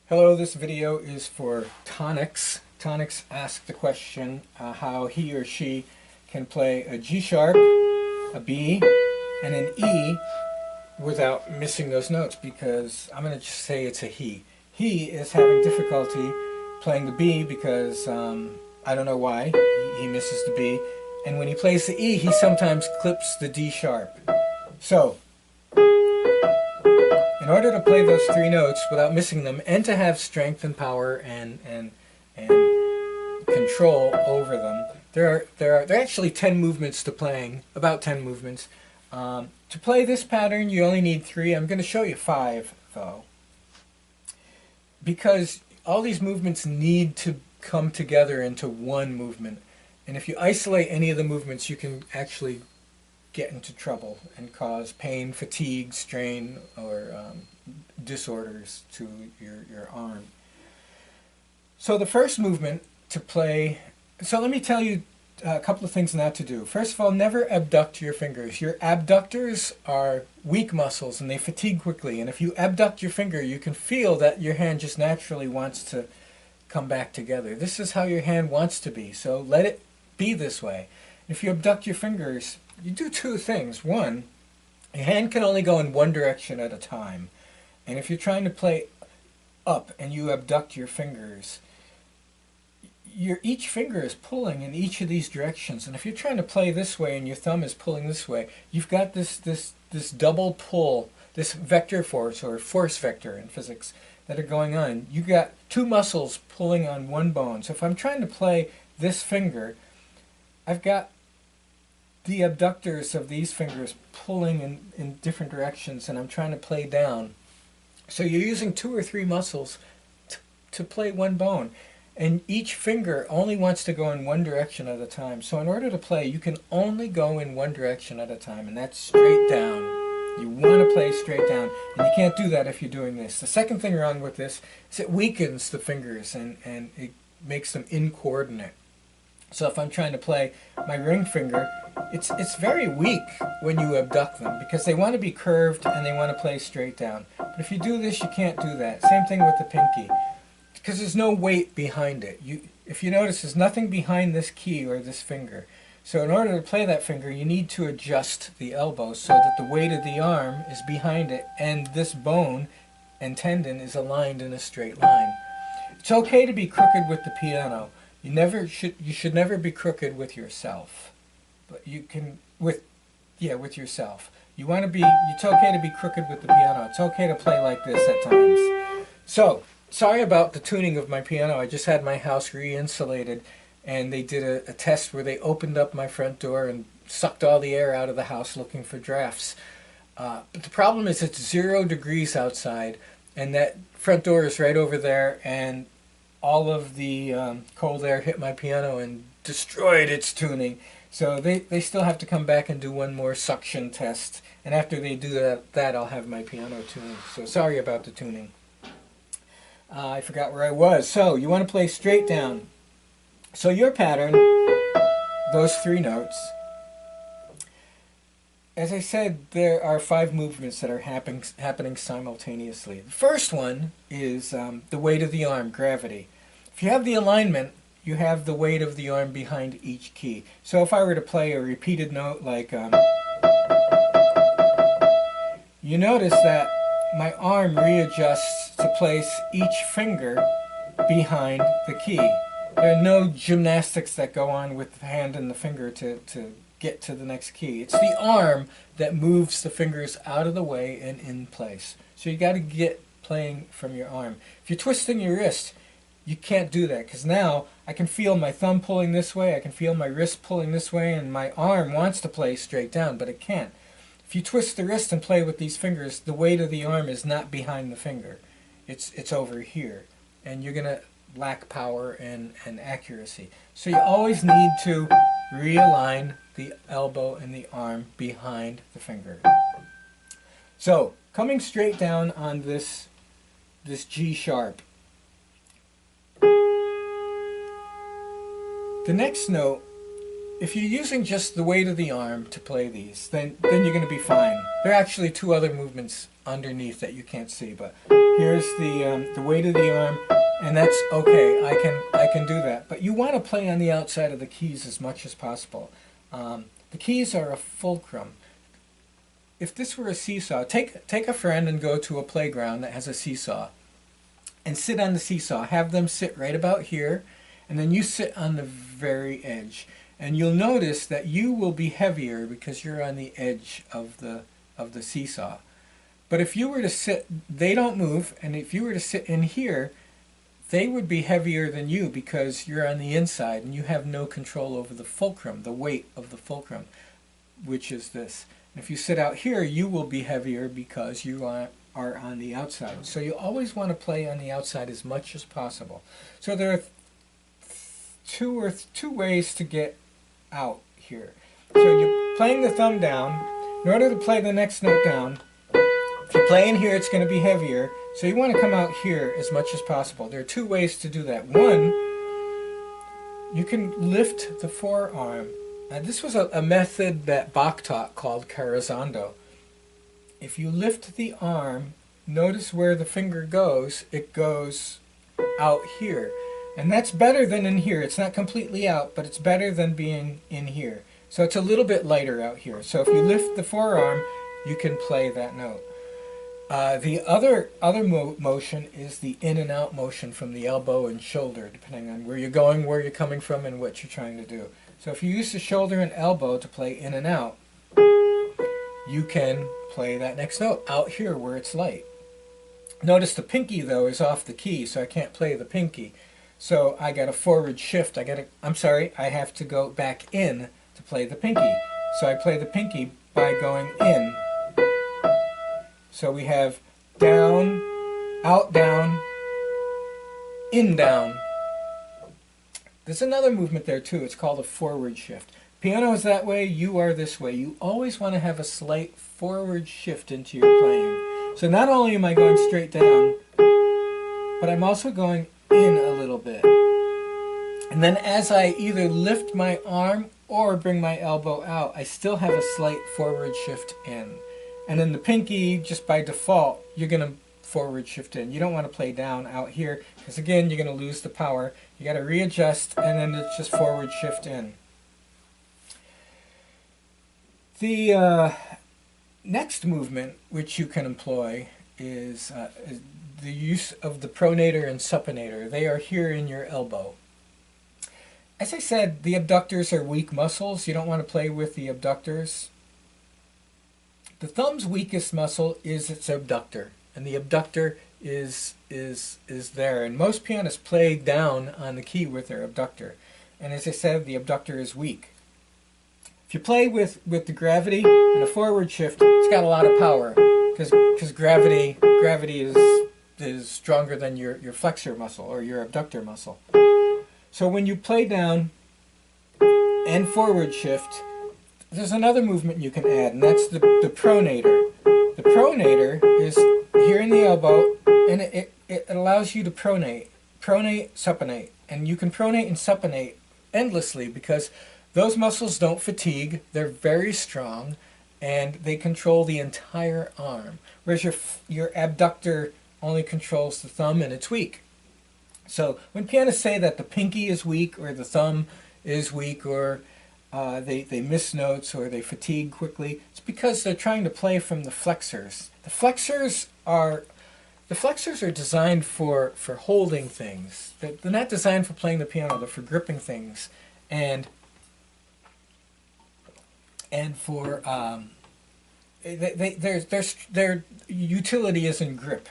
Hello, this video is for Tonix. Tonix asked the question how he or she can play a G sharp, a B, and an E without missing those notes, because I'm going to just say it's a he. He is having difficulty playing the B because I don't know why he misses the B, and when he plays the E he sometimes clips the D sharp. So in order to play those three notes without missing them, and to have strength and power and control over them, there are actually 10 movements to playing, about 10 movements. To play this pattern you only need 3. I'm going to show you 5 though, because all these movements need to come together into one movement, and if you isolate any of the movements you can actually get into trouble and cause pain, fatigue, strain, or disorders to your arm. So the first movement to play, so let me tell you a couple of things not to do. First of all, never abduct your fingers. Your abductors are weak muscles and they fatigue quickly, and if you abduct your finger you can feel that your hand just naturally wants to come back together. This is how your hand wants to be, so let it be this way. If you abduct your fingers, you do two things. One, your hand can only go in one direction at a time. And if you're trying to play up and you abduct your fingers, each finger is pulling in each of these directions. And if you're trying to play this way and your thumb is pulling this way, you've got this double pull, this vector force, or force vector in physics, that are going on. You've got two muscles pulling on one bone. So if I'm trying to play this finger, I've got the abductors of these fingers pulling in different directions, and I'm trying to play down. So you're using 2 or 3 muscles to play one bone, and each finger only wants to go in one direction at a time. So in order to play, you can only go in one direction at a time, and that's straight down. You want to play straight down, and you can't do that if you're doing this. The second thing wrong with this is it weakens the fingers and it makes them incoordinate. So if I'm trying to play my ring finger, it's very weak when you abduct them, because they want to be curved and they want to play straight down. But if you do this, you can't do that. Same thing with the pinky, because there's no weight behind it. If you notice, there's nothing behind this key or this finger. So in order to play that finger, you need to adjust the elbow so that the weight of the arm is behind it and this bone and tendon is aligned in a straight line. It's okay to be crooked with the piano. You should never be crooked with yourself. But you can with yourself. It's okay to be crooked with the piano. It's okay to play like this at times. So, sorry about the tuning of my piano. I just had my house re-insulated, and they did a test where they opened up my front door and sucked all the air out of the house looking for drafts. But the problem is it's 0 degrees outside, and that front door is right over there, and all of the cold air hit my piano and destroyed its tuning. So they still have to come back and do one more suction test. And after they do that I'll have my piano tuned. So sorry about the tuning. I forgot where I was. So you want to play straight down. So your pattern, those 3 notes. As I said, there are 5 movements that are happening simultaneously. The first one is the weight of the arm, gravity. If you have the alignment, you have the weight of the arm behind each key. So if I were to play a repeated note like, you notice that my arm readjusts to place each finger behind the key. There are no gymnastics that go on with the hand and the finger to get to the next key. It's the arm that moves the fingers out of the way and in place. So you got to get playing from your arm. If you're twisting your wrist, you can't do that, because now I can feel my thumb pulling this way, I can feel my wrist pulling this way, and my arm wants to play straight down, but it can't. If you twist the wrist and play with these fingers, the weight of the arm is not behind the finger. It's over here, and you're going to lack power and accuracy. So you always need to realign the elbow and the arm behind the finger. So, coming straight down on this G sharp. The next note, if you're using just the weight of the arm to play these, then you're going to be fine. There are actually 2 other movements underneath that you can't see, but Here's the weight of the arm, and that's okay. I can do that. But you want to play on the outside of the keys as much as possible. The keys are a fulcrum. If this were a seesaw, take a friend and go to a playground that has a seesaw, and sit on the seesaw. Have them sit right about here, and then you sit on the very edge. And you'll notice that you will be heavier because you're on the edge of the seesaw. But if you were to sit, they don't move, and if you were to sit in here, they would be heavier than you because you're on the inside and you have no control over the fulcrum, the weight of the fulcrum, which is this. And if you sit out here, you will be heavier because you are on the outside. So you always want to play on the outside as much as possible. So there are two ways to get out here. So you're playing the thumb down. In order to play the next note down, if you're playing here, it's going to be heavier. So you want to come out here as much as possible. There are two ways to do that. One, you can lift the forearm. This was a method that Bach taught called carezando. If you lift the arm, notice where the finger goes. It goes out here. And that's better than in here. It's not completely out, but it's better than being in here. So it's a little bit lighter out here. So if you lift the forearm, you can play that note. The other motion is the in and out motion from the elbow and shoulder, depending on where you're going, where you're coming from, and what you're trying to do. So if you use the shoulder and elbow to play in and out, you can play that next note out here where it's light. Notice the pinky, though, is off the key, so I can't play the pinky. So I got a forward shift. I have to go back in to play the pinky. So I play the pinky by going in. So we have down, out, down, in, down. There's another movement there too. It's called a forward shift. Piano is that way, you are this way. You always want to have a slight forward shift into your playing. So not only am I going straight down, but I'm also going in a little bit. And then as I either lift my arm or bring my elbow out, I still have a slight forward shift in. And then the pinky, just by default, you're going to forward shift in. You don't want to play down out here, because again, you're going to lose the power. You got to readjust, and then it's just forward shift in. The next movement which you can employ is the use of the pronator and supinator. They are here in your elbow. As I said, the abductors are weak muscles. You don't want to play with the abductors. The thumb's weakest muscle is its abductor, and the abductor is there. And most pianists play down on the key with their abductor. And as I said, the abductor is weak. If you play with the gravity and a forward shift, it's got a lot of power because gravity is stronger than your flexor muscle or your abductor muscle. So when you play down and forward shift, there's another movement you can add, and that's the pronator. The pronator is here in the elbow, and it allows you to pronate, supinate. And you can pronate and supinate endlessly because those muscles don't fatigue, they're very strong, and they control the entire arm. Whereas your abductor only controls the thumb, and it's weak. So when pianists say that the pinky is weak or the thumb is weak or they miss notes or they fatigue quickly, it's because they're trying to play from the flexors. The flexors are designed for holding things. They're not designed for playing the piano. They're for gripping things, and for their utility is in grip.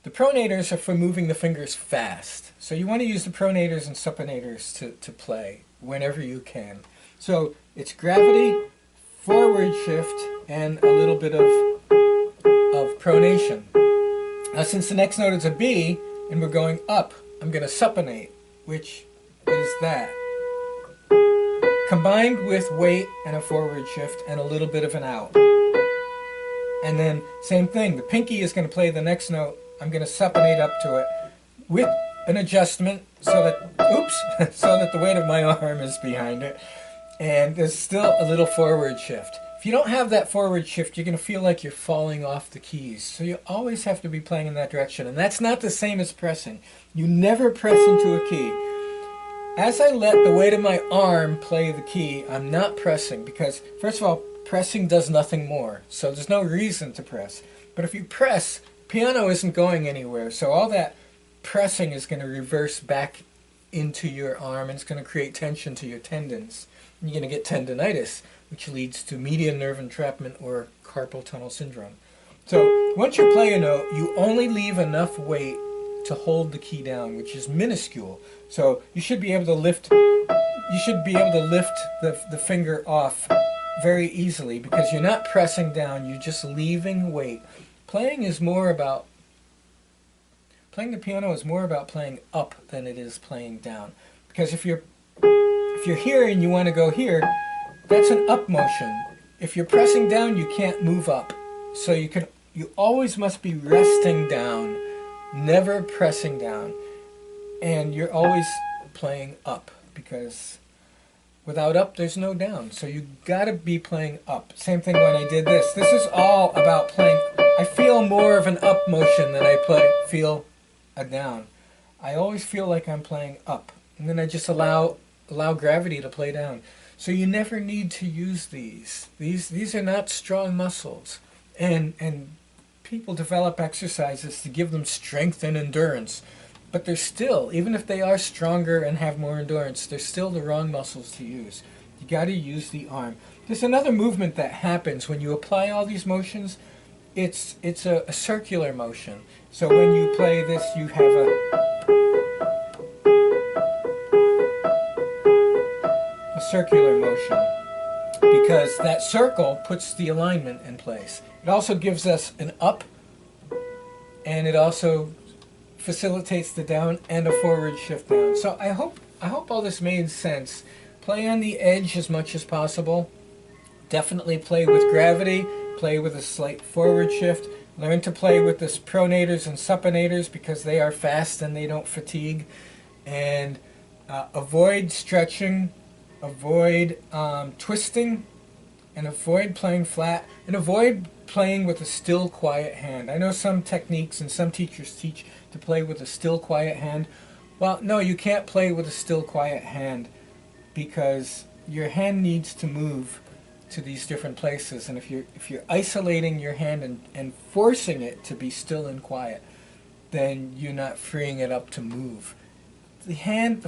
The pronators are for moving the fingers fast. So you want to use the pronators and supinators to play whenever you can. So it's gravity, forward shift, and a little bit of pronation. Now since the next note is a B, and we're going up, I'm going to supinate, which is that. Combined with weight and a forward shift and a little bit of an out. And then same thing, the pinky is going to play the next note. I'm going to supinate up to it with an adjustment so that the weight of my arm is behind it. And there's still a little forward shift. If you don't have that forward shift, you're going to feel like you're falling off the keys. So you always have to be playing in that direction. And that's not the same as pressing. You never press into a key. As I let the weight of my arm play the key, I'm not pressing because, first of all, pressing does nothing more. So there's no reason to press. But if you press, piano isn't going anywhere. So all that pressing is going to reverse back into your arm and it's going to create tension to your tendons. You're going to get tendinitis, which leads to median nerve entrapment or carpal tunnel syndrome. So once you play a note, you only leave enough weight to hold the key down, which is minuscule. So you should be able to lift. You should be able to lift the finger off very easily because you're not pressing down. You're just leaving weight. Playing the piano is more about playing up than it is playing down. Because if you're here and you want to go here, that's an up motion. If you're pressing down, you can't move up. So you always must be resting down, never pressing down. And you're always playing up because without up, there's no down. So you got to be playing up. Same thing when I did this. This is all about playing. I feel more of an up motion than I feel a down. I always feel like I'm playing up. And then I just allow gravity to play down. So you never need to use these. These are not strong muscles. And people develop exercises to give them strength and endurance. But they're still, even if they are stronger and have more endurance, they're still the wrong muscles to use. You got to use the arm. There's another movement that happens when you apply all these motions. It's a circular motion. So when you play this, you have a circular motion because that circle puts the alignment in place. It also gives us an up, and it also facilitates the down and a forward shift down. So I hope all this made sense. Play on the edge as much as possible. Definitely play with gravity. Play with a slight forward shift. Learn to play with the pronators and supinators because they are fast and they don't fatigue. And avoid stretching, avoid twisting, and avoid playing flat, and avoid playing with a still, quiet hand. I know some techniques and some teachers teach to play with a still, quiet hand. Well, no, you can't play with a still, quiet hand because your hand needs to move to these different places. And if you're isolating your hand and forcing it to be still and quiet, then you're not freeing it up to move. The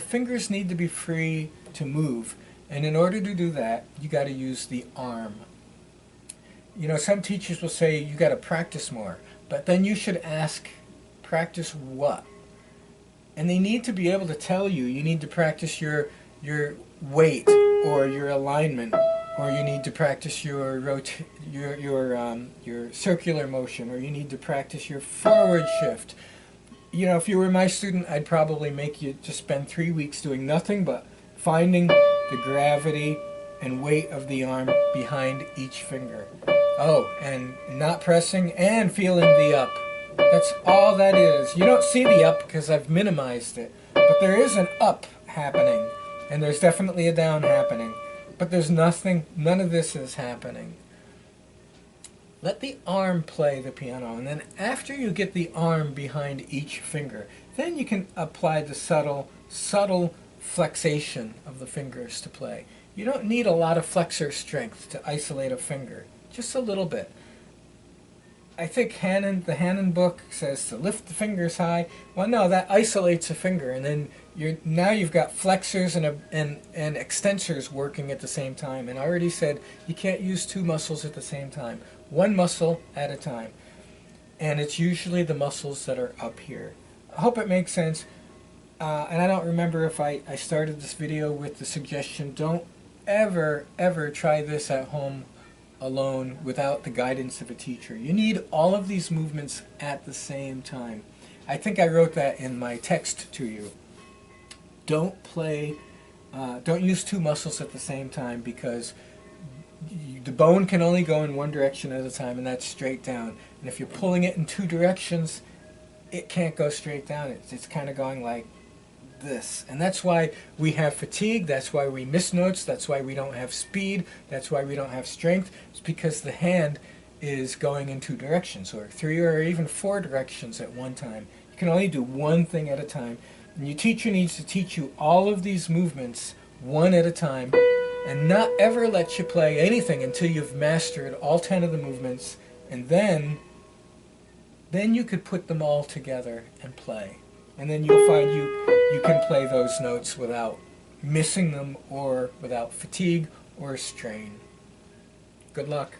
fingers need to be free to move. And in order to do that, you got to use the arm. You know, some teachers will say you got to practice more, but then you should ask, practice what? And they need to be able to tell you. You need to practice your weight or your alignment, or you need to practice your circular motion, or you need to practice your forward shift. You know, if you were my student, I'd probably make you just spend 3 weeks doing nothing but finding the gravity and weight of the arm behind each finger. Oh, and not pressing and feeling the up. That's all that is. You don't see the up because I've minimized it, but there is an up happening, and there's definitely a down happening, but there's nothing, none of this is happening. Let the arm play the piano, and then after you get the arm behind each finger, then you can apply the subtle flexation of the fingers to play. You don't need a lot of flexor strength to isolate a finger, just a little bit. I think the Hannon book says to lift the fingers high. Well, no, that isolates a finger, and then now you've got flexors and extensors working at the same time. And I already said you can't use two muscles at the same time. One muscle at a time. And it's usually the muscles that are up here. I hope it makes sense. And I don't remember if I started this video with the suggestion, don't ever try this at home alone without the guidance of a teacher. You need all of these movements at the same time. I think I wrote that in my text to you. Don't use two muscles at the same time because the bone can only go in one direction at a time, and that's straight down. And if you're pulling it in two directions, it can't go straight down. It's kind of going like this. And that's why we have fatigue, that's why we miss notes, that's why we don't have speed, that's why we don't have strength. It's because the hand is going in two directions, or three or even four directions at one time. You can only do one thing at a time. And your teacher needs to teach you all of these movements one at a time, and not ever let you play anything until you've mastered all 10 of the movements, and then you could put them all together and play. And then you'll find you can play those notes without missing them or without fatigue or strain. Good luck.